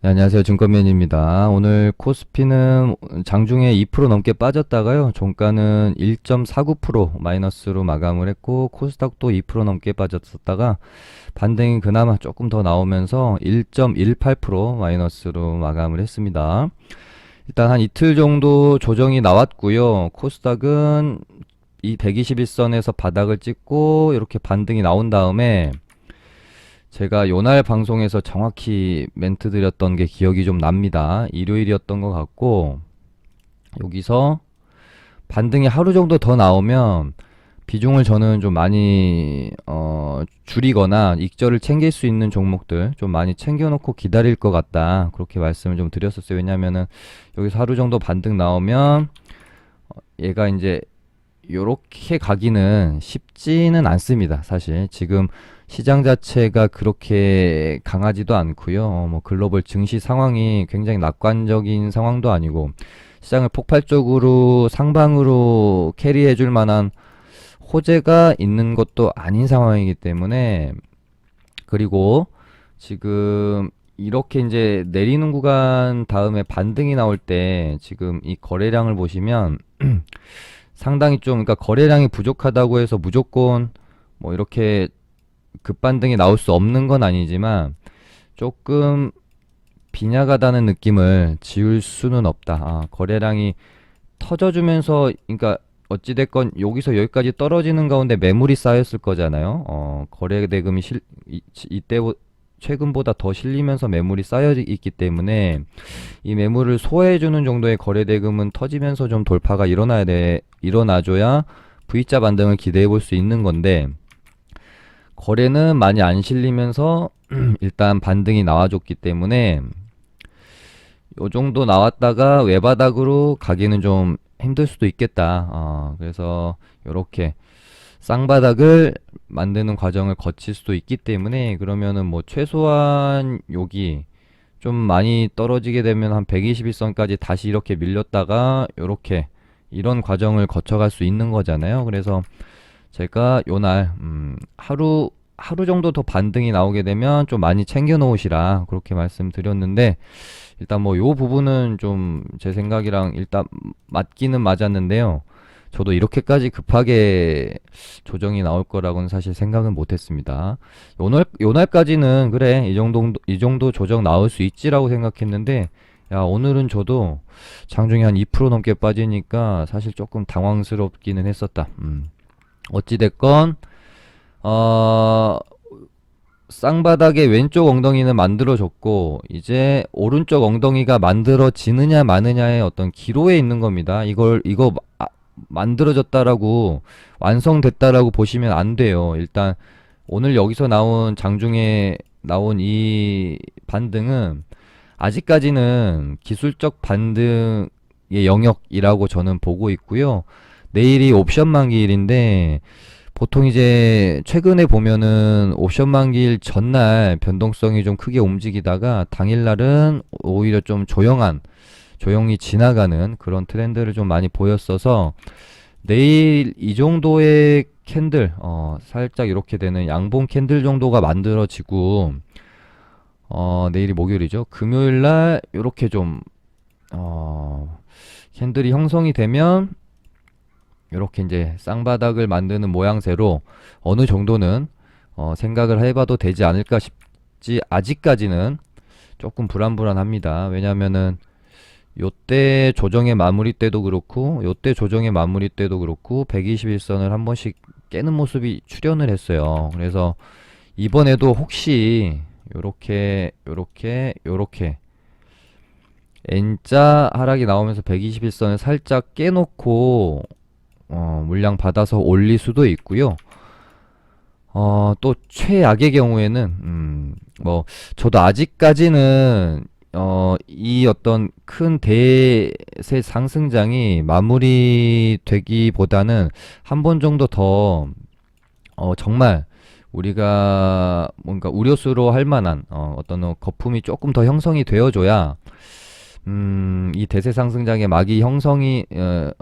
네, 안녕하세요. 증권맨입니다. 오늘 코스피는 장중에 2% 넘게 빠졌다가요. 종가는 1.49% 마이너스로 마감을 했고, 코스닥도 2% 넘게 빠졌었다가 반등이 그나마 조금 더 나오면서 1.18% 마이너스로 마감을 했습니다. 일단 한 이틀 정도 조정이 나왔고요. 코스닥은 이 121선에서 바닥을 찍고 이렇게 반등이 나온 다음에 제가 요날 방송에서 정확히 멘트 드렸던 게 기억이 좀 납니다. 일요일이었던 것 같고, 여기서 반등이 하루 정도 더 나오면 비중을 저는 좀 많이 줄이거나 익절을 챙길 수 있는 종목들 좀 많이 챙겨놓고 기다릴 것 같다, 그렇게 말씀을 좀 드렸었어요. 왜냐면은 여기서 하루 정도 반등 나오면 얘가 이제 요렇게 가기는 쉽지는 않습니다. 사실 지금 시장 자체가 그렇게 강하지도 않고요. 뭐 글로벌 증시 상황이 굉장히 낙관적인 상황도 아니고, 시장을 폭발적으로 상방으로 캐리해 줄 만한 호재가 있는 것도 아닌 상황이기 때문에, 그리고 지금 이렇게 이제 내리는 구간 다음에 반등이 나올 때 지금 이 거래량을 보시면 상당히 좀, 그러니까 거래량이 부족하다고 해서 무조건 뭐 이렇게 급반등이 나올 수 없는 건 아니지만 조금 빈약하다는 느낌을 지울 수는 없다. 거래량이 터져주면서, 그러니까 어찌됐건 여기서 여기까지 떨어지는 가운데 매물이 쌓였을 거잖아요. 거래 대금이 이때 최근보다 더 실리면서 매물이 쌓여 있기 때문에 이 매물을 소화해주는 정도의 거래 대금은 터지면서 좀 돌파가 일어나줘야 V자 반등을 기대해 볼 수 있는 건데, 거래는 많이 안 실리면서 일단 반등이 나와줬기 때문에 요 정도 나왔다가 외바닥으로 가기는 좀 힘들 수도 있겠다. 그래서 요렇게 쌍바닥을 만드는 과정을 거칠 수도 있기 때문에, 그러면은 뭐 최소한 여기 좀 많이 떨어지게 되면 한 121선까지 다시 이렇게 밀렸다가 요렇게 이런 과정을 거쳐갈 수 있는 거잖아요. 그래서 제가 요날 하루 정도 더 반등이 나오게 되면 좀 많이 챙겨 놓으시라, 그렇게 말씀드렸는데, 일단 뭐 요 부분은 좀 제 생각이랑 일단 맞기는 맞았는데요. 저도 이렇게까지 급하게 조정이 나올 거라고는 사실 생각은 못 했습니다. 요날까지는 그래, 이 정도 조정 나올 수 있지라고 생각했는데, 야, 오늘은 저도 장중에 한 2% 넘게 빠지니까 사실 조금 당황스럽기는 했었다. 어찌됐건 어, 쌍바닥의 왼쪽 엉덩이는 만들어졌고, 이제 오른쪽 엉덩이가 만들어지느냐 마느냐의 어떤 기로에 있는 겁니다. 이거 만들어졌다라고, 완성됐다라고 보시면 안 돼요. 일단 오늘 여기서 나온, 장중에 나온 이 반등은 아직까지는 기술적 반등의 영역이라고 저는 보고 있고요. 내일이 옵션 만기일인데, 보통 이제 최근에 보면은 옵션 만기일 전날 변동성이 좀 크게 움직이다가 당일날은 오히려 좀 조용히 지나가는 그런 트렌드를 좀 많이 보였어서, 내일 이 정도의 캔들, 살짝 이렇게 되는 양봉 캔들 정도가 만들어지고, 내일이 목요일이죠. 금요일날 이렇게 좀 캔들이 형성이 되면 이렇게 이제 쌍바닥을 만드는 모양새로 어느 정도는 생각을 해봐도 되지 않을까 싶지, 아직까지는 조금 불안합니다. 왜냐면은 요때 조정의 마무리 때도 그렇고 요때 조정의 마무리 때도 그렇고 121선을 한 번씩 깨는 모습이 출현을 했어요. 그래서 이번에도 혹시 요렇게 N자 하락이 나오면서 121선을 살짝 깨놓고 물량 받아서 올릴 수도 있고요. 또 최악의 경우에는 뭐 저도 아직까지는 이 어떤 큰 대세 상승장이 마무리되기보다는 한 번 정도 더 정말 우리가 뭔가 우려수로 할 만한 어떤 거품이 조금 더 형성이 되어줘야 이 대세 상승장의 막이 형성이,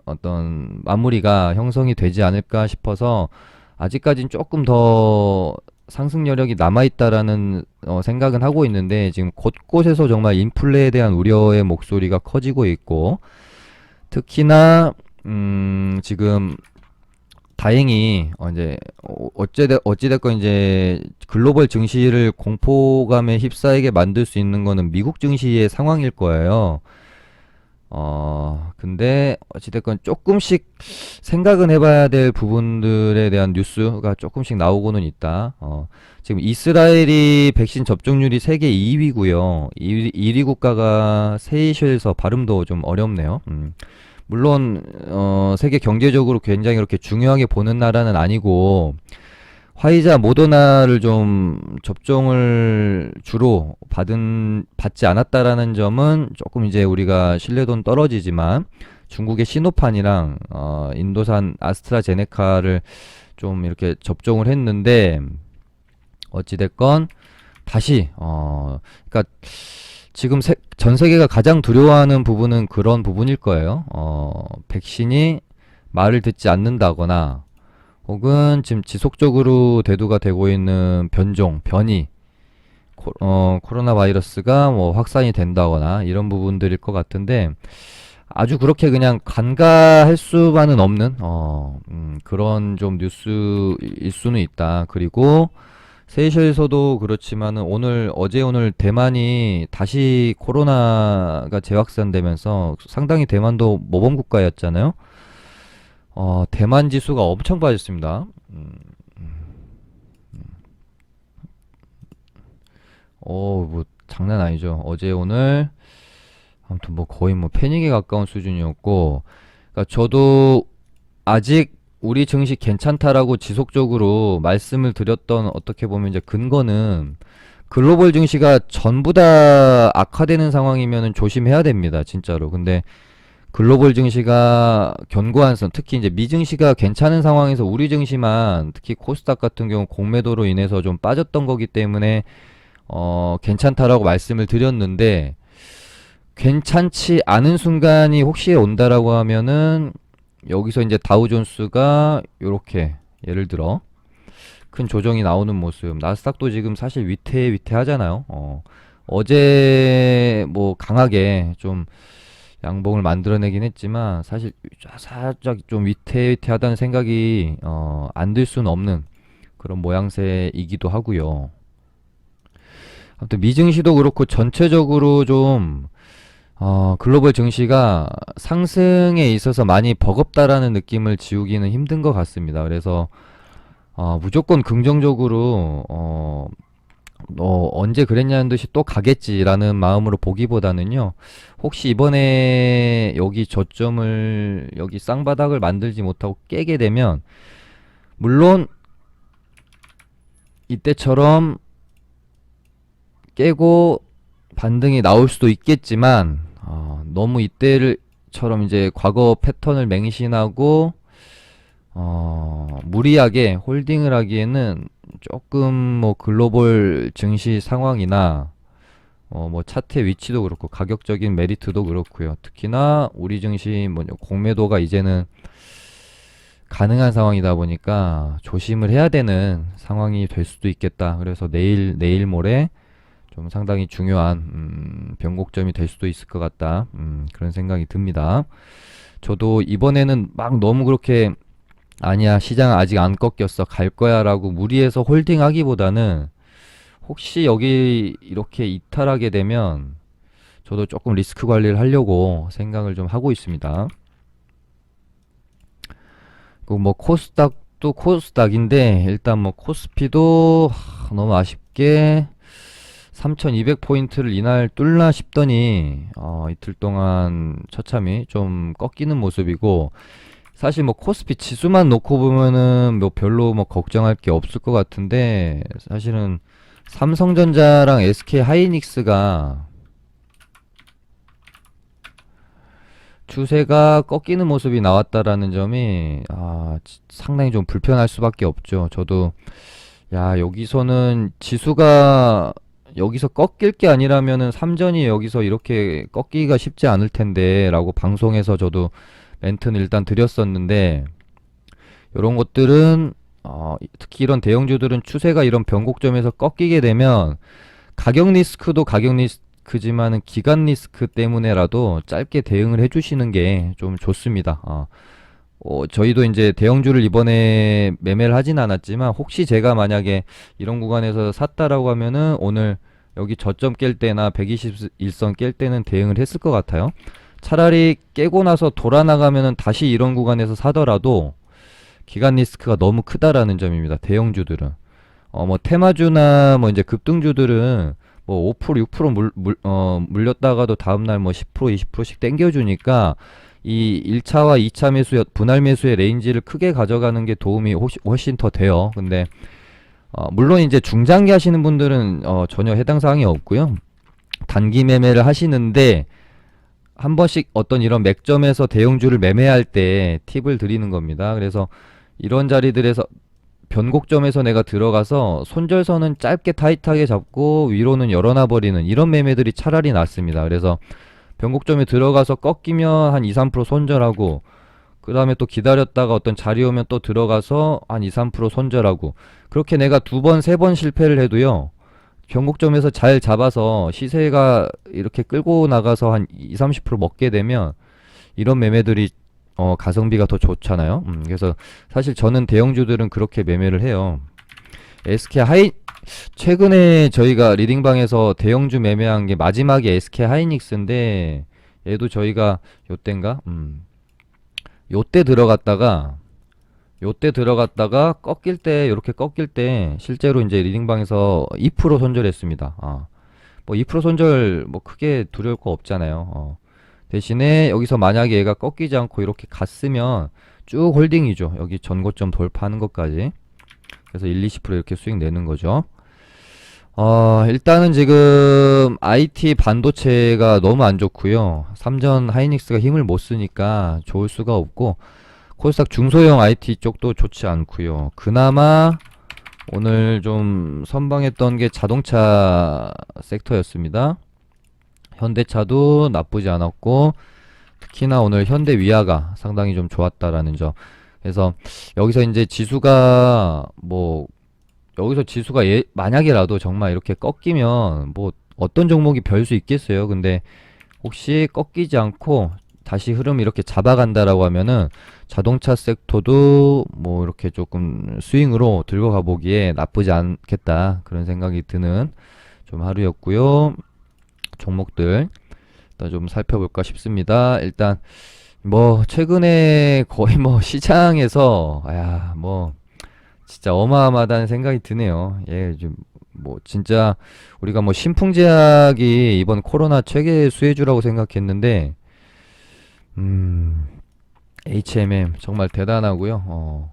어떤 마무리가 형성이 되지 않을까 싶어서, 아직까진 조금 더 상승 여력이 남아있다라는 생각은 하고 있는데 지금 곳곳에서 정말 인플레에 대한 우려의 목소리가 커지고 있고 특히나 지금 다행히 이제 어찌됐건 이제 글로벌 증시를 공포감에 휩싸이게 만들 수 있는 거는 미국 증시의 상황일 거예요. 근데 어찌됐건 조금씩 생각은 해봐야 될 부분들에 대한 뉴스가 조금씩 나오고는 있다. 지금 이스라엘이 백신 접종률이 세계 2위고요. 1위 국가가 세이셸에서 발음도 좀 어렵네요. 물론 세계 경제적으로 굉장히 그렇게 중요하게 보는 나라는 아니고 화이자 모더나를 좀 접종을 주로 받지 않았다라는 점은 조금 이제 우리가 신뢰도는 떨어지지만 중국의 시노판이랑 인도산 아스트라제네카를 좀 이렇게 접종을 했는데 어찌됐건 다시 그러니까 지금 전 세계가 가장 두려워하는 부분은 그런 부분일 거예요. 백신이 말을 듣지 않는다거나 혹은 지금 지속적으로 대두가 되고 있는 변이, 코로나 바이러스가 뭐 확산이 된다거나 이런 부분들일 것 같은데 아주 그렇게 그냥 간과할 수만은 없는 그런 좀 뉴스일 수는 있다. 그리고 세이셸에서도 그렇지만은 오늘 대만이 다시 코로나가 재확산되면서 상당히 대만도 모범 국가였잖아요. 대만 지수가 엄청 빠졌습니다. 뭐 장난 아니죠. 어제 오늘 아무튼 뭐 거의 뭐 패닉에 가까운 수준이었고, 그러니까 저도 아직 우리 증시 괜찮다라고 지속적으로 말씀을 드렸던 어떻게 보면 이제 근거는 글로벌 증시가 전부 다 악화되는 상황이면은 조심해야 됩니다, 진짜로. 근데 글로벌 증시가 견고한 선, 특히 이제 미증시가 괜찮은 상황에서 우리 증시만 특히 코스닥 같은 경우 공매도로 인해서 좀 빠졌던 거기 때문에 괜찮다라고 말씀을 드렸는데 괜찮지 않은 순간이 혹시 온다라고 하면은 여기서 이제 다우존스가 요렇게 예를 들어 큰 조정이 나오는 모습, 나스닥도 지금 사실 위태하잖아요. 어제 뭐 강하게 좀 양봉을 만들어내긴 했지만 사실 살짝 좀 위태하다는 생각이 안 들 수는 없는 그런 모양새이기도 하고요. 아무튼 미증시도 그렇고 전체적으로 좀 글로벌 증시가 상승에 있어서 많이 버겁다라는 느낌을 지우기는 힘든 것 같습니다. 그래서 무조건 긍정적으로 언제 그랬냐는 듯이 또 가겠지라는 마음으로 보기보다는요. 혹시 이번에 여기 쌍바닥을 만들지 못하고 깨게 되면 물론 이때처럼 깨고 반등이 나올 수도 있겠지만 너무 이때처럼 이제 과거 패턴을 맹신하고 무리하게 홀딩을 하기에는 조금 뭐 글로벌 증시 상황이나 뭐 차트의 위치도 그렇고 가격적인 메리트도 그렇고요. 특히나 우리 증시 뭐 공매도가 이제는 가능한 상황이다 보니까 조심을 해야 되는 상황이 될 수도 있겠다. 그래서 내일 모레 좀 상당히 중요한 변곡점이 될 수도 있을 것 같다. 그런 생각이 듭니다. 저도 이번에는 막 너무 그렇게 아니야 시장 아직 안 꺾였어 갈 거야 라고 무리해서 홀딩하기보다는 혹시 여기 이렇게 이탈하게 되면 저도 조금 리스크 관리를 하려고 생각을 좀 하고 있습니다. 그 뭐 코스닥도 코스닥인데 일단 뭐 코스피도 너무 아쉽게 3200포인트를 이날 뚫나 싶더니 이틀 동안 처참히 좀 꺾이는 모습이고 사실 뭐 코스피 지수만 놓고 보면은 뭐 별로 뭐 걱정할 게 없을 것 같은데 사실은 삼성전자랑 SK 하이닉스가 추세가 꺾이는 모습이 나왔다라는 점이 상당히 좀 불편할 수밖에 없죠. 저도 야 여기서는 지수가 여기서 꺾일 게 아니라면은 삼전이 여기서 이렇게 꺾기가 쉽지 않을 텐데 라고 방송에서 저도 멘트는 일단 드렸었는데 요런 것들은 특히 이런 대형주들은 추세가 이런 변곡점에서 꺾이게 되면 가격 리스크도 가격 리스크지만은 기간 리스크 때문에라도 짧게 대응을 해주시는 게 좀 좋습니다. 저희도 이제 대형주를 이번에 매매를 하진 않았지만 혹시 제가 만약에 이런 구간에서 샀다라고 하면은 오늘 여기 저점 깰 때나 121선 깰 때는 대응을 했을 것 같아요. 차라리 깨고 나서 돌아 나가면은 다시 이런 구간에서 사더라도 기간 리스크가 너무 크다라는 점입니다. 대형주들은. 뭐 테마주나 뭐 이제 급등주들은 뭐 5% 6% 물렸다가도 다음날 뭐 10% 20%씩 땡겨주니까 이 1차와 2차 매수 분할 매수의 레인지를 크게 가져가는 게 도움이 훨씬 더 돼요. 근데 물론 이제 중장기 하시는 분들은 전혀 해당 사항이 없고요. 단기 매매를 하시는데 한 번씩 어떤 이런 맥점에서 대형주를 매매할 때 팁을 드리는 겁니다. 그래서 이런 자리들에서 변곡점에서 내가 들어가서 손절선은 짧게 타이트하게 잡고 위로는 열어놔 버리는 이런 매매들이 차라리 낫습니다. 그래서 변곡점에 들어가서 꺾이면 한 2, 3% 손절하고 그 다음에 또 기다렸다가 어떤 자리 오면 또 들어가서 한 2, 3% 손절하고 그렇게 내가 두 번, 세 번 실패를 해도요. 변곡점에서 잘 잡아서 시세가 이렇게 끌고 나가서 한 2, 30% 먹게 되면 이런 매매들이 가성비가 더 좋잖아요. 그래서 사실 저는 대형주들은 그렇게 매매를 해요. SK 하이 최근에 저희가 리딩방에서 대형주 매매한 게 마지막에 SK 하이닉스인데 얘도 저희가 요때인가? 요때 들어갔다가 꺾일 때 이렇게 꺾일 때 실제로 이제 리딩방에서 2% 손절했습니다. 뭐 2% 손절 뭐 크게 두려울 거 없잖아요. 대신에 여기서 만약에 얘가 꺾이지 않고 이렇게 갔으면 쭉 홀딩이죠. 여기 전고점 돌파하는 것까지. 그래서 1, 20% 이렇게 수익 내는 거죠. 일단은 지금 IT 반도체가 너무 안 좋고요. 삼전 하이닉스가 힘을 못 쓰니까 좋을 수가 없고 코스닥 중소형 IT 쪽도 좋지 않고요. 그나마 오늘 좀 선방했던 게 자동차 섹터였습니다. 현대차도 나쁘지 않았고 특히나 오늘 현대위아가 상당히 좀 좋았다라는 점. 그래서 여기서 이제 지수가 뭐 여기서 지수가 만약에라도 정말 이렇게 꺾이면 뭐 어떤 종목이 별 수 있겠어요. 근데 혹시 꺾이지 않고 다시 흐름 이렇게 잡아간다라고 하면은 자동차 섹터도 뭐 이렇게 조금 스윙으로 들고 가보기에 나쁘지 않겠다 그런 생각이 드는 좀 하루였고요. 종목들 일단 좀 살펴볼까 싶습니다. 일단 뭐 최근에 거의 뭐 시장에서 뭐 진짜 어마어마하다는 생각이 드네요. 예, 좀 뭐 진짜 우리가 뭐 신풍제약이 이번 코로나 최대 수혜주라고 생각했는데 HMM 정말 대단하고요.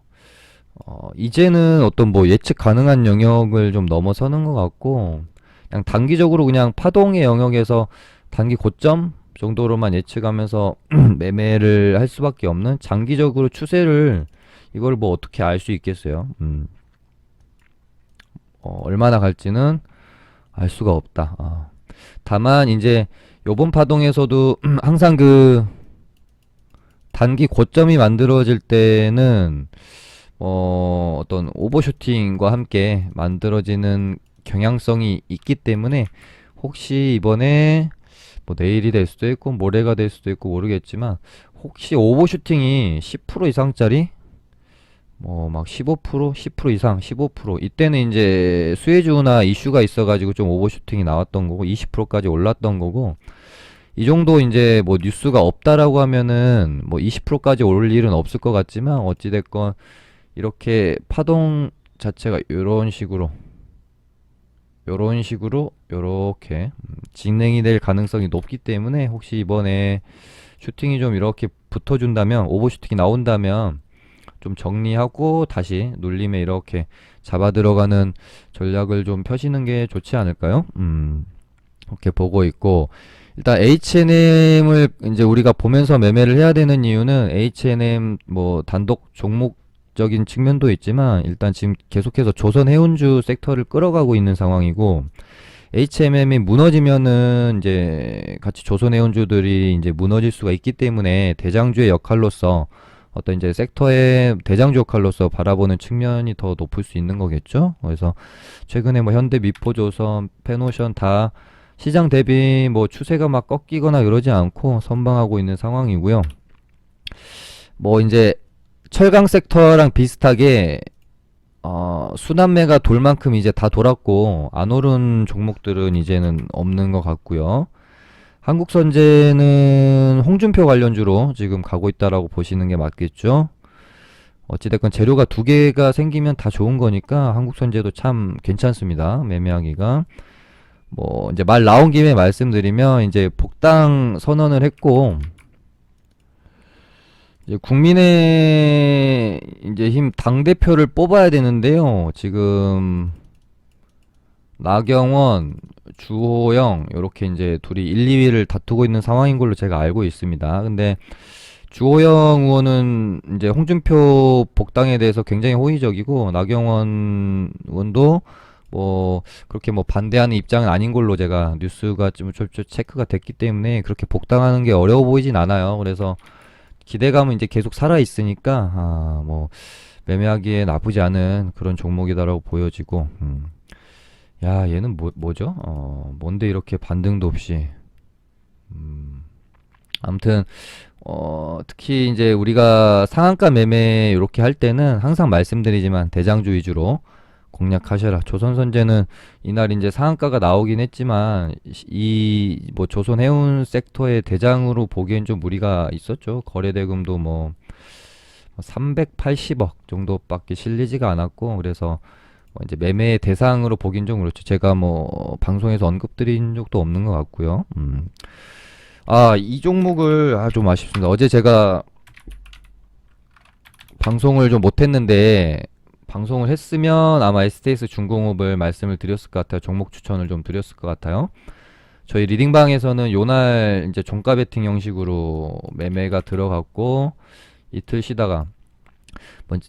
이제는 어떤 뭐 예측 가능한 영역을 좀 넘어서는 것 같고 그냥 단기적으로 그냥 파동의 영역에서 단기 고점 정도로만 예측하면서 매매를 할 수밖에 없는 장기적으로 추세를 이걸 뭐 어떻게 알 수 있겠어요. 얼마나 갈지는 알 수가 없다. 다만 이제 요번 파동에서도 항상 그 단기 고점이 만들어질 때는 어떤 오버슈팅과 함께 만들어지는 경향성이 있기 때문에 혹시 이번에 뭐 내일이 될 수도 있고 모레가 될 수도 있고 모르겠지만 혹시 오버슈팅이 10% 이상짜리 뭐 막 15%, 10% 이상, 15% 이때는 이제 수혜주나 이슈가 있어가지고 좀 오버슈팅이 나왔던 거고 20%까지 올랐던 거고 이 정도 이제 뭐 뉴스가 없다라고 하면은 뭐 20%까지 올 일은 없을 것 같지만 어찌됐건 이렇게 파동 자체가 요렇게 진행이 될 가능성이 높기 때문에 혹시 이번에 슈팅이 좀 이렇게 붙어준다면 오버슈팅이 나온다면 좀 정리하고 다시 눌림에 이렇게 잡아 들어가는 전략을 좀 펴시는 게 좋지 않을까요? 이렇게 보고 있고 일단 H&M을 이제 우리가 보면서 매매를 해야 되는 이유는 H&M 뭐 단독 종목적인 측면도 있지만 일단 지금 계속해서 조선해운주 섹터를 끌어가고 있는 상황이고 HMM이 무너지면은 이제 같이 조선해운주들이 이제 무너질 수가 있기 때문에 대장주의 역할로서 어떤 이제 섹터의 대장주 역할로서 바라보는 측면이 더 높을 수 있는 거겠죠. 그래서 최근에 뭐 현대, 미포조선, 페노션 다 시장 대비 뭐 추세가 막 꺾이거나 이러지 않고 선방하고 있는 상황이고요. 뭐 이제 철강 섹터랑 비슷하게 순환매가 돌 만큼 이제 다 돌았고 안 오른 종목들은 이제는 없는 것 같고요. 한국선제는 홍준표 관련주로 지금 가고 있다라고 보시는 게 맞겠죠. 어찌됐건 재료가 두 개가 생기면 다 좋은 거니까 한국선제도 참 괜찮습니다. 매매하기가. 뭐 이제 말 나온 김에 말씀드리면 이제 복당 선언을 했고 이제 국민의 이제 힘 당대표를 뽑아야 되는데요. 지금 나경원, 주호영 요렇게 이제 둘이 1, 2위를 다투고 있는 상황인 걸로 제가 알고 있습니다. 근데 주호영 의원은 이제 홍준표 복당에 대해서 굉장히 호의적이고 나경원 의원도 뭐 그렇게 뭐 반대하는 입장은 아닌 걸로 제가 뉴스가 좀 체크가 됐기 때문에 그렇게 복당하는 게 어려워 보이진 않아요. 그래서 기대감은 이제 계속 살아 있으니까 뭐 매매하기에 나쁘지 않은 그런 종목이다라고 보여지고 야 얘는 뭐죠? 뭔데 이렇게 반등도 없이 아무튼 특히 이제 우리가 상한가 매매 이렇게 할 때는 항상 말씀드리지만 대장주 위주로 공략하셔라. 조선선제는 이날 이제 상한가가 나오긴 했지만 이 뭐 조선 해운 섹터의 대장으로 보기엔 좀 무리가 있었죠. 거래 대금도 뭐 380억 정도밖에 실리지가 않았고 그래서 뭐 이제 매매 대상으로 보긴 좀 그렇죠. 제가 뭐 방송에서 언급드린 적도 없는 것 같고요. 이 종목을 좀 아쉽습니다. 어제 제가 방송을 좀 못했는데 방송을 했으면 아마 STS 중공업을 말씀을 드렸을 것 같아요. 종목 추천을 좀 드렸을 것 같아요. 저희 리딩방에서는 요날 이제 종가 베팅 형식으로 매매가 들어갔고 이틀 쉬다가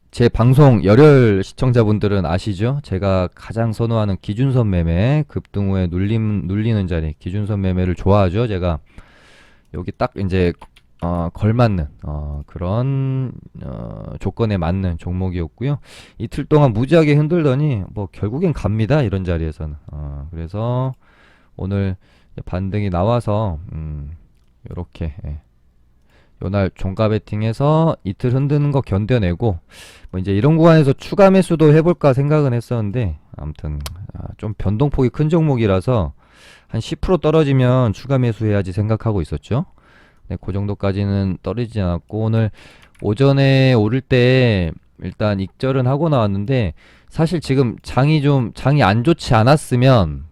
제 방송 열혈 시청자분들은 아시죠? 제가 가장 선호하는 기준선 매매 급등 후에 눌리는 자리 기준선 매매를 좋아하죠. 제가 여기 딱 이제 걸맞는 그런 조건에 맞는 종목이었고요. 이틀 동안 무지하게 흔들더니 뭐 결국엔 갑니다. 이런 자리에서는 그래서 오늘 반등이 나와서 요렇게 요날 종가 베팅해서 이틀 흔드는 거 견뎌내고 뭐 이제 이런 구간에서 추가 매수도 해볼까 생각은 했었는데 아무튼 좀 변동폭이 큰 종목이라서 한 10% 떨어지면 추가 매수해야지 생각하고 있었죠. 네, 그 정도까지는 떨어지지 않았고 오늘 오전에 오를 때 일단 익절은 하고 나왔는데 사실 지금 장이 안 좋지 않았으면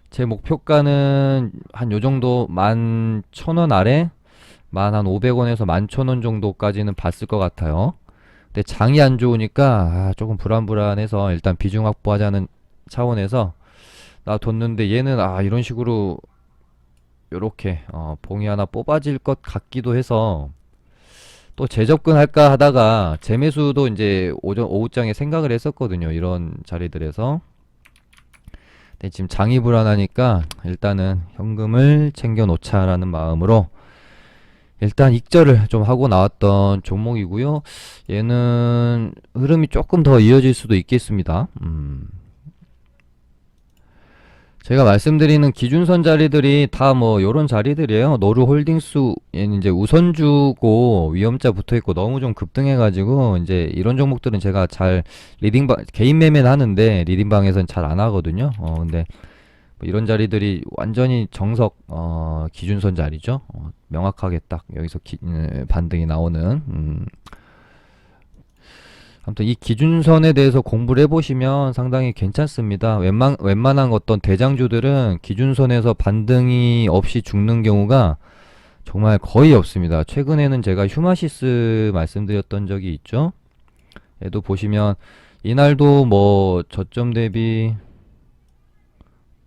제 목표가는 한 요 정도 11,000원 아래 한 500원에서 11,000원 정도까지는 봤을 것 같아요. 근데 장이 안 좋으니까 조금 불안불안해서 일단 비중 확보하자는 차원에서 놔뒀는데 얘는 이런 식으로 요렇게 봉이 하나 뽑아질 것 같기도 해서 또 재접근할까 하다가 재매수도 이제 오후장에 생각을 했었거든요. 이런 자리들에서. 근데 지금 장이 불안하니까 일단은 현금을 챙겨 놓자라는 마음으로 일단 익절을 좀 하고 나왔던 종목이고요. 얘는 흐름이 조금 더 이어질 수도 있겠습니다. 제가 말씀드리는 기준선 자리들이 다 뭐 요런 자리들이에요. 노루홀딩스 얘는 이제 우선주고 위험자 붙어있고 너무 좀 급등해가지고 이제 이런 종목들은 제가 잘 리딩방 개인 매매는 하는데 리딩방에선 잘 안 하거든요. 근데 뭐 이런 자리들이 완전히 정석 기준선 자리죠. 명확하게 딱 여기서 반등이 나오는 아무튼 이 기준선에 대해서 공부를 해보시면 상당히 괜찮습니다. 웬만한 어떤 대장주들은 기준선에서 반등이 없이 죽는 경우가 정말 거의 없습니다. 최근에는 제가 휴마시스 말씀드렸던 적이 있죠. 얘도 보시면 이날도 뭐 저점 대비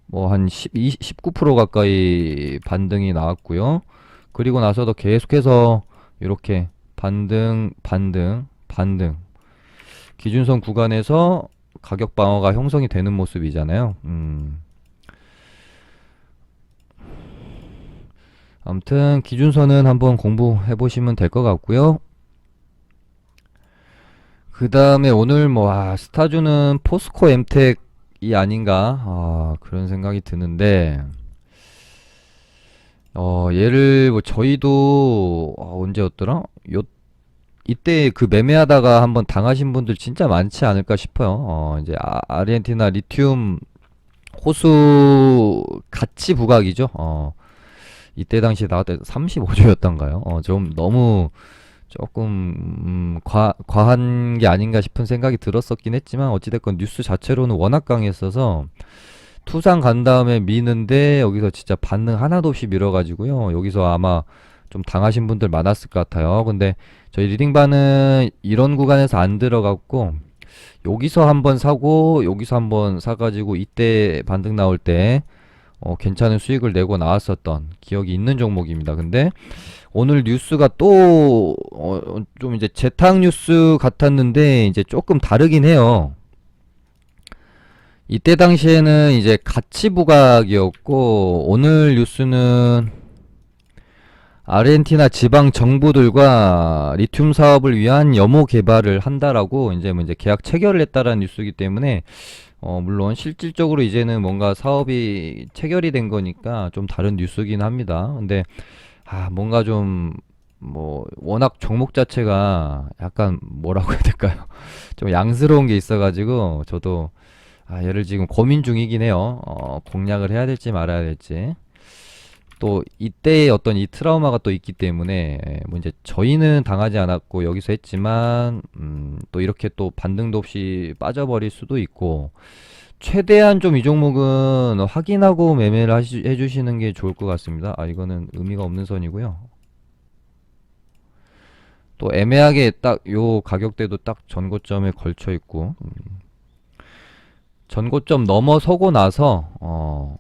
뭐 한 19% 가까이 반등이 나왔고요. 그리고 나서도 계속해서 이렇게 반등 기준선 구간에서 가격 방어가 형성이 되는 모습이잖아요. 아무튼 기준선은 한번 공부해 보시면 될 것 같고요. 그 다음에 오늘 뭐, 스타주는 포스코 엠텍이 아닌가, 그런 생각이 드는데, 얘를 뭐 저희도, 언제였더라? 이때 그 매매하다가 한번 당하신 분들 진짜 많지 않을까 싶어요. 이제 아르헨티나 리튬 호수 가치 부각이죠. 이때 당시 나왔을 때 35조였던가요? 좀 너무 조금 과한 게 아닌가 싶은 생각이 들었었긴 했지만 어찌됐건 뉴스 자체로는 워낙 강했어서 투상 간 다음에 미는데 여기서 진짜 반응 하나도 없이 밀어가지고요. 여기서 아마 좀 당하신 분들 많았을 것 같아요. 근데 저희 리딩바는 이런 구간에서 안 들어갔고 여기서 한번 사고 여기서 한번 사가지고 이때 반등 나올 때 괜찮은 수익을 내고 나왔었던 기억이 있는 종목입니다. 근데 오늘 뉴스가 또 좀 이제 재탕 뉴스 같았는데 이제 조금 다르긴 해요. 이때 당시에는 이제 가치 부각이었고 오늘 뉴스는 아르헨티나 지방 정부들과 리튬 사업을 위한 염호 개발을 한다라고 이제 뭐 이제 계약 체결을 했다라는 뉴스이기 때문에 물론 실질적으로 이제는 뭔가 사업이 체결이 된 거니까 좀 다른 뉴스긴 합니다. 근데 뭔가 좀 뭐 워낙 종목 자체가 약간 뭐라고 해야 될까요? 좀 양스러운 게 있어가지고 저도 얘를 지금 고민 중이긴 해요. 공략을 해야 될지 말아야 될지. 또 이때의 어떤 이 트라우마가 또 있기 때문에 뭐 이제 저희는 당하지 않았고 여기서 했지만 또 이렇게 또 반등도 없이 빠져버릴 수도 있고 최대한 좀 이 종목은 확인하고 매매를 해주시는 게 좋을 것 같습니다. 이거는 의미가 없는 선이고요. 또 애매하게 딱 요 가격대도 딱 전고점에 걸쳐 있고 전고점 넘어서고 나서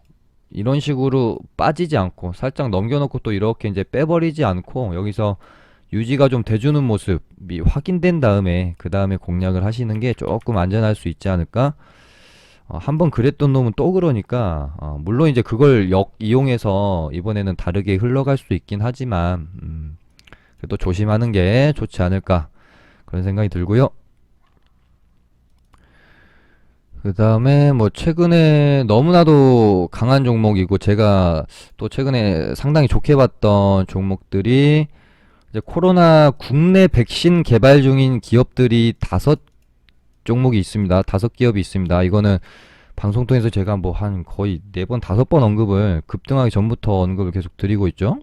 이런 식으로 빠지지 않고 살짝 넘겨놓고 또 이렇게 이제 빼버리지 않고 여기서 유지가 좀 돼주는 모습이 확인된 다음에 그 다음에 공략을 하시는 게 조금 안전할 수 있지 않을까. 한번 그랬던 놈은 또 그러니까 물론 이제 그걸 이용해서 이번에는 다르게 흘러갈 수 있긴 하지만 그래도 조심하는 게 좋지 않을까 그런 생각이 들고요. 그 다음에 뭐 최근에 너무나도 강한 종목이고 제가 또 최근에 상당히 좋게 봤던 종목들이 이제 코로나 국내 백신 개발 중인 기업들이 5종목이 있습니다. 5기업이 있습니다. 이거는 방송 통해서 제가 뭐 한 거의 4번, 5번 언급을 급등하기 전부터 언급을 계속 드리고 있죠.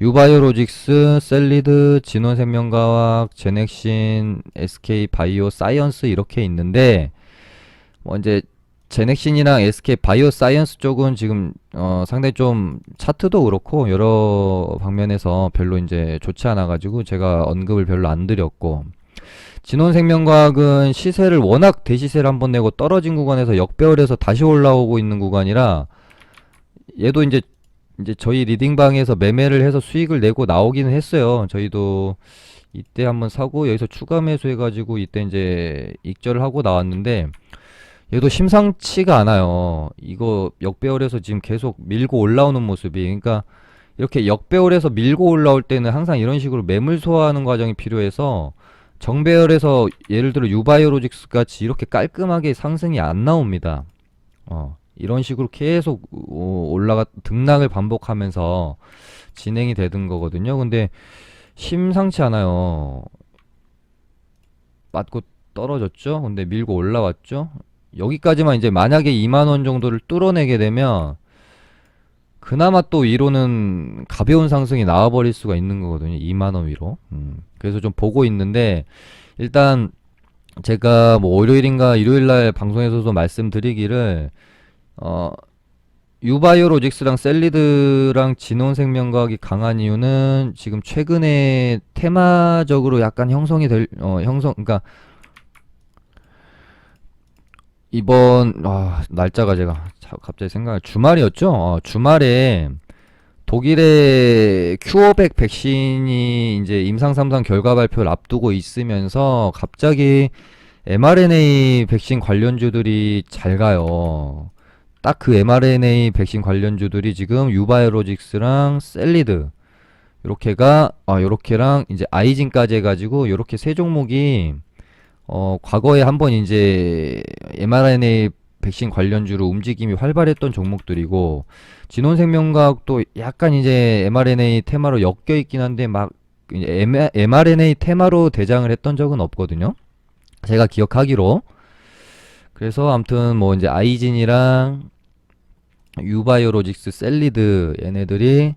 유바이오로직스, 셀리드, 진원생명과학, 제넥신, SK바이오 사이언스 이렇게 있는데 뭐 이제 제넥신이랑 SK 바이오 사이언스 쪽은 지금 상당히 좀 차트도 그렇고 여러 방면에서 별로 이제 좋지 않아 가지고 제가 언급을 별로 안 드렸고 진원생명과학은 시세를 워낙 대시세를 한번 내고 떨어진 구간에서 역배열해서 다시 올라오고 있는 구간이라 얘도 이제 저희 리딩방에서 매매를 해서 수익을 내고 나오기는 했어요. 저희도 이때 한번 사고 여기서 추가 매수해 가지고 이때 이제 익절을 하고 나왔는데 얘도 심상치가 않아요. 이거 역배열해서 지금 계속 밀고 올라오는 모습이. 그러니까 이렇게 역배열해서 밀고 올라올 때는 항상 이런 식으로 매물 소화하는 과정이 필요해서 정배열해서 예를 들어 유바이오로직스 같이 이렇게 깔끔하게 상승이 안 나옵니다. 이런 식으로 계속 등락을 반복하면서 진행이 되는 거거든요. 근데 심상치 않아요. 맞고 떨어졌죠? 근데 밀고 올라왔죠? 여기까지만 이제 만약에 2만원 정도를 뚫어내게 되면 그나마 또 위로는 가벼운 상승이 나와버릴 수가 있는 거거든요. 2만원 위로. 그래서 좀 보고 있는데 일단 제가 뭐 월요일인가 일요일날 방송에서도 말씀드리기를 유바이오로직스랑 셀리드랑 진원생명과학이 강한 이유는 지금 최근에 테마적으로 약간 형성이 그러니까 이번 날짜가 제가 갑자기 주말이었죠. 주말에 독일의 큐어백 백신이 이제 임상 3상 결과 발표를 앞두고 있으면서 갑자기 mRNA 백신 관련주들이 잘 가요. 딱 그 mRNA 백신 관련주들이 지금 유바이오로직스랑 셀리드 요렇게랑 이제 아이진까지 해가지고 요렇게 세 종목이 과거에 한번 이제 mRNA 백신 관련주로 움직임이 활발했던 종목들이고, 진원생명과학도 약간 이제 mRNA 테마로 엮여 있긴 한데, 막 이제 mRNA 테마로 대장을 했던 적은 없거든요. 제가 기억하기로. 그래서 아무튼 뭐 이제 아이진이랑 유바이오로직스, 셀리드 얘네들이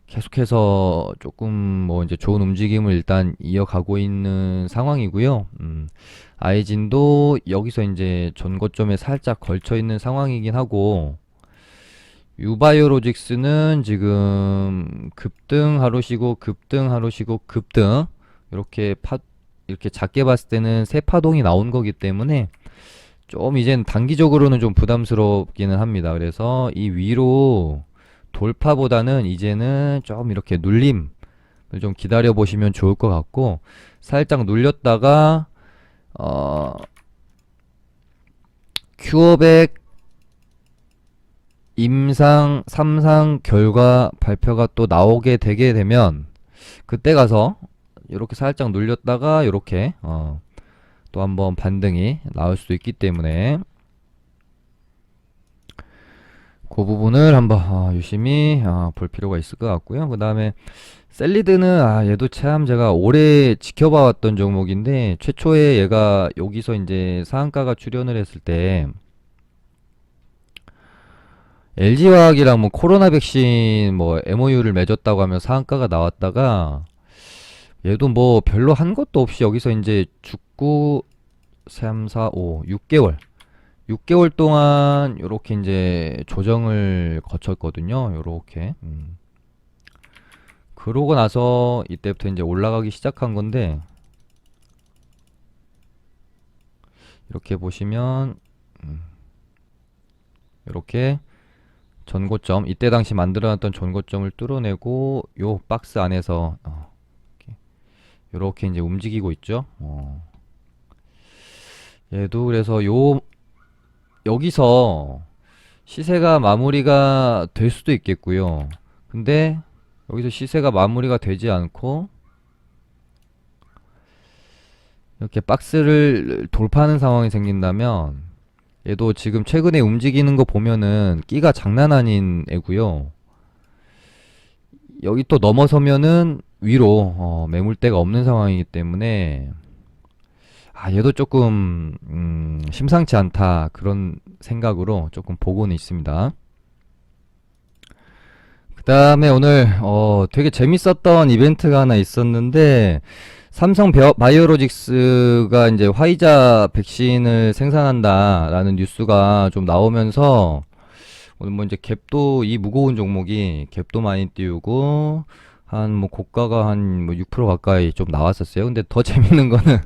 계속해서 조금 뭐 이제 좋은 움직임을 일단 이어가고 있는 상황이고요. 아이진도 여기서 이제 전고점에 살짝 걸쳐 있는 상황이긴 하고, 유바이오로직스는 지금 급등 하루 쉬고 급등 하루 쉬고 급등, 이렇게 이렇게 작게 봤을 때는 세 파동이 나온 거기 때문에 좀 이젠 단기적으로는 좀 부담스럽기는 합니다. 그래서 이 위로 돌파보다는 이제는 좀 이렇게 눌림을 좀 기다려 보시면 좋을 것 같고, 살짝 눌렸다가 큐어백 임상 3상 결과 발표가 또 나오게 되게 되면, 그때 가서 이렇게 살짝 눌렸다가 이렇게 또 한번 반등이 나올 수도 있기 때문에 그 부분을 한번 유심히 볼 필요가 있을 것 같고요. 그 다음에 셀리드는 얘도 참 제가 오래 지켜봐 왔던 종목인데, 최초에 얘가 여기서 이제 상한가가 출현을 했을 때 LG화학이랑 뭐 코로나 백신 뭐 MOU를 맺었다고 하면 상한가가 나왔다가, 얘도 뭐 별로 한 것도 없이 여기서 이제 죽고 3, 4, 5, 6개월 동안 요렇게 이제 조정을 거쳤거든요. 요렇게. 그러고 나서 이때부터 이제 올라가기 시작한 건데, 이렇게 보시면 이렇게 전고점, 이때 당시 만들어놨던 전고점을 뚫어내고 요 박스 안에서 이렇게 이제 움직이고 있죠. 얘도 그래서 여기서 시세가 마무리가 될 수도 있겠고요. 근데 여기서 시세가 마무리가 되지 않고 이렇게 박스를 돌파하는 상황이 생긴다면, 얘도 지금 최근에 움직이는 거 보면은 끼가 장난 아닌 애고요. 여기 또 넘어서면은 위로 매물대가 없는 상황이기 때문에 얘도 조금 심상치 않다, 그런 생각으로 조금 보고는 있습니다. 그 다음에 오늘 되게 재밌었던 이벤트가 하나 있었는데, 삼성 바이오로직스가 이제 화이자 백신을 생산한다라는 뉴스가 좀 나오면서, 오늘 뭐 이제 갭도, 이 무거운 종목이 갭도 많이 띄우고 한 뭐 고가가 한 뭐 6% 가까이 좀 나왔었어요. 근데 더 재밌는 거는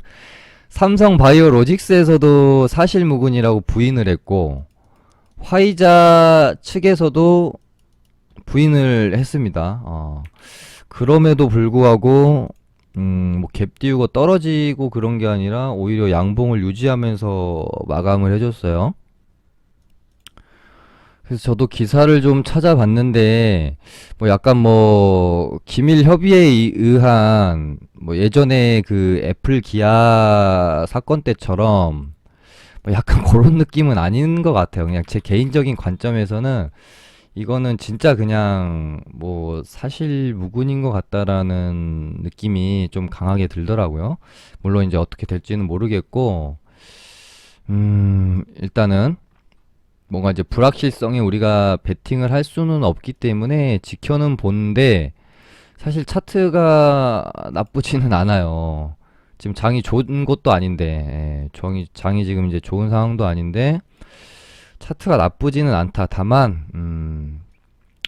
삼성 바이오로직스에서도 사실무근이라고 부인을 했고, 화이자 측에서도 부인을 했습니다. 그럼에도 불구하고 뭐 갭 띄우고 떨어지고 그런 게 아니라 오히려 양봉을 유지하면서 마감을 해줬어요. 그래서 저도 기사를 좀 찾아봤는데, 뭐 약간 뭐 기밀 협의에 의한 뭐 예전에 그 애플 기아 사건 때처럼 뭐 약간 그런 느낌은 아닌 것 같아요. 그냥 제 개인적인 관점에서는 이거는 진짜 그냥 뭐 사실 무근인 것 같다라는 느낌이 좀 강하게 들더라고요. 물론 이제 어떻게 될지는 모르겠고, 일단은 뭔가 이제 불확실성에 우리가 베팅을 할 수는 없기 때문에 지켜는 보는데, 사실 차트가 나쁘지는 않아요. 지금 장이 좋은 것도 아닌데, 장이 지금 이제 좋은 상황도 아닌데 차트가 나쁘지는 않다. 다만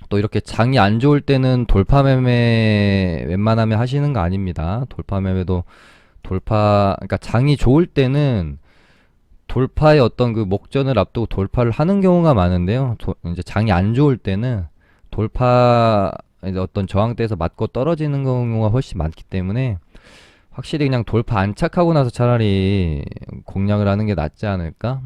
또 이렇게 장이 안 좋을 때는 돌파 매매 웬만하면 하시는 거 아닙니다. 돌파 매매도 그러니까 장이 좋을 때는 돌파의 어떤 그 목전을 앞두고 돌파를 하는 경우가 많은데요. 이제 장이 안 좋을 때는 돌파, 이제 어떤 저항대에서 맞고 떨어지는 경우가 훨씬 많기 때문에, 확실히 그냥 돌파 안착하고 나서 차라리 공략을 하는 게 낫지 않을까?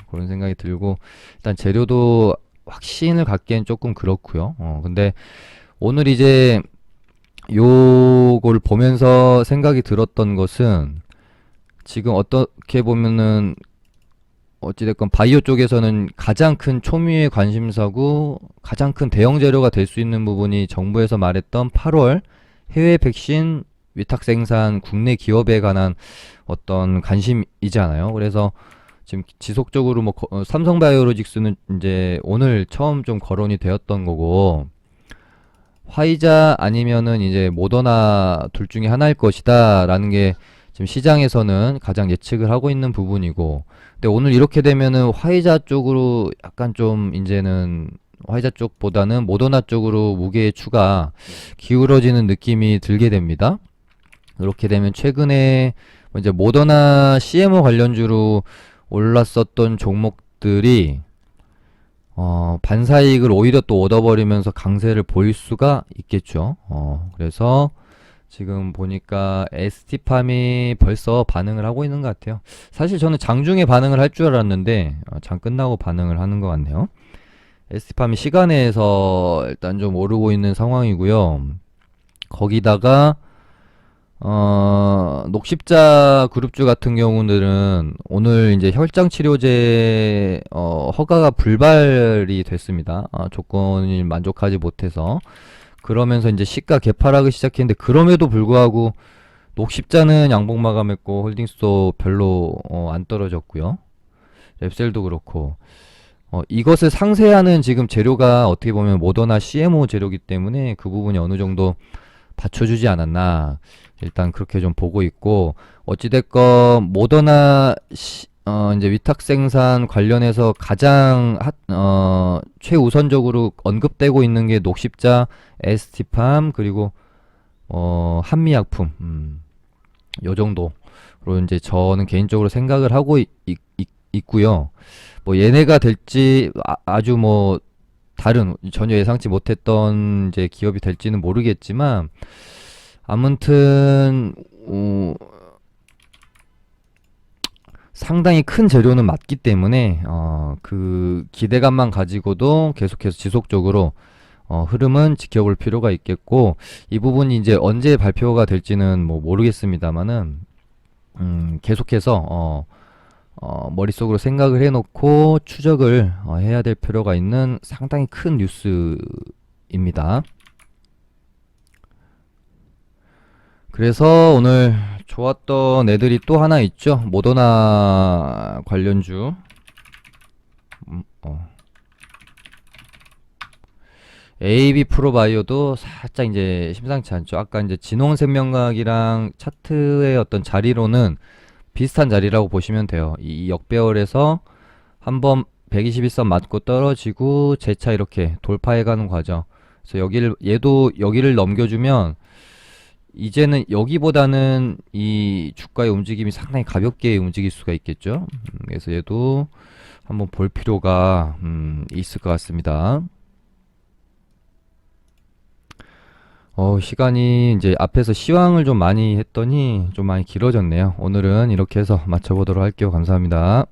그런 생각이 들고, 일단 재료도 확신을 갖기엔 조금 그렇고요. 근데 오늘 이제 요걸 보면서 생각이 들었던 것은, 지금 어떻게 보면은 어찌됐건 바이오 쪽에서는 가장 큰 초미의 관심사고 가장 큰 대형 재료가 될 수 있는 부분이 정부에서 말했던 8월 해외 백신 위탁 생산 국내 기업에 관한 어떤 관심이잖아요. 그래서 지금 지속적으로 뭐 삼성바이오로직스는 이제 오늘 처음 좀 거론이 되었던 거고 화이자 아니면은 이제 모더나 둘 중에 하나일 것이다라는 게 지금 시장에서는 가장 예측을 하고 있는 부분이고, 근데 오늘 이렇게 되면은 화이자 쪽으로 약간 좀 이제는 화이자 쪽보다는 모더나 쪽으로 무게의 추가 기울어지는 느낌이 들게 됩니다. 그렇게 되면 최근에 뭐 이제 모더나 CMO 관련주로 올랐었던 종목들이 반사이익을 오히려 또 얻어버리면서 강세를 보일 수가 있겠죠. 그래서 지금 보니까 ST팜이 벌써 반응을 하고 있는 것 같아요. 사실 저는 장중에 반응을 할 줄 알았는데 장 끝나고 반응을 하는 것 같네요. ST팜이 시간에서 일단 좀 오르고 있는 상황이고요. 거기다가 녹십자 그룹주 같은 경우들은 오늘 이제 혈장 치료제 허가가 불발이 됐습니다. 조건이 만족하지 못해서. 그러면서 이제 시가 개파락을 시작했는데 그럼에도 불구하고 녹십자는 양봉 마감했고 홀딩스도 별로 안 떨어졌고요. 랩셀도 그렇고 이것을 상쇄하는 지금 재료가 어떻게 보면 모더나 CMO 재료기 때문에 그 부분이 어느 정도 받쳐주지 않았나 일단 그렇게 좀 보고 있고, 어찌됐건 모더나 이제 위탁 생산 관련해서 가장 최우선적으로 언급되고 있는 게 녹십자, ST팜 그리고 한미약품 요 정도로 이제 저는 개인적으로 생각을 하고 있고요. 뭐 얘네가 될지 아주 뭐 다른 전혀 예상치 못했던 이제 기업이 될지는 모르겠지만 아무튼 상당히 큰 재료는 맞기 때문에 그 기대감만 가지고도 계속해서 지속적으로 흐름은 지켜볼 필요가 있겠고, 이 부분이 이제 언제 발표가 될지는 뭐 모르겠습니다만은 계속해서 머릿속으로 생각을 해놓고 추적을 해야 될 필요가 있는 상당히 큰 뉴스입니다. 그래서 오늘 좋았던 애들이 또 하나 있죠. 모더나 관련주. AB 프로바이오도 살짝 이제 심상치 않죠. 아까 이제 진홍생명학이랑 차트의 어떤 자리로는 비슷한 자리라고 보시면 돼요. 이 역배열에서 한번 121선 맞고 떨어지고 재차 이렇게 돌파해가는 과정. 그래서 얘도 여기를 넘겨주면 이제는 여기보다는 이 주가의 움직임이 상당히 가볍게 움직일 수가 있겠죠. 그래서 얘도 한번 볼 필요가 있을 것 같습니다. 시간이 이제 앞에서 시황을 좀 많이 했더니 좀 많이 길어졌네요. 오늘은 이렇게 해서 마쳐보도록 할게요. 감사합니다.